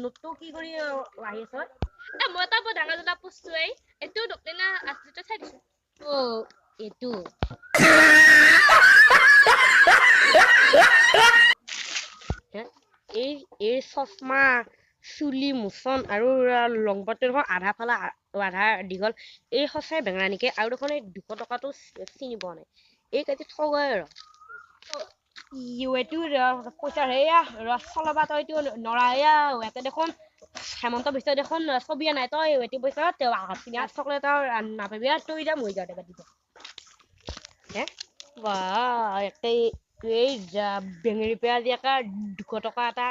নোটটো কি কৰি আহি আছ মই এটা বৰ ডাঙৰ জনা পুছছো এইটো ডক্টৰিনা আছলিতে চাই দিছো অ এইটো এই চশমা চুলি মুচন আৰু লংপটটো দেখোন আধা ফালা আধা দীঘল এই সঁচাই বেঙা নেকি আৰু দেখোন এই 200 টকাটো চিনি পোৱা নাই এই কাটি ঠগাই আৰু এইটো পইচা হেয়া চলাবা তই এইটো নৰা এয়া ইয়াতে দেখোন হেমন্ত বিশ্ব দেখোন ছবি নাই তই এইটো পইচা চকলেট নাপাবি তই এতিয়া মই যাওঁতে কাটিব হে বা এই বেঙেৰি পিয়াজ একা 200 টকা এটা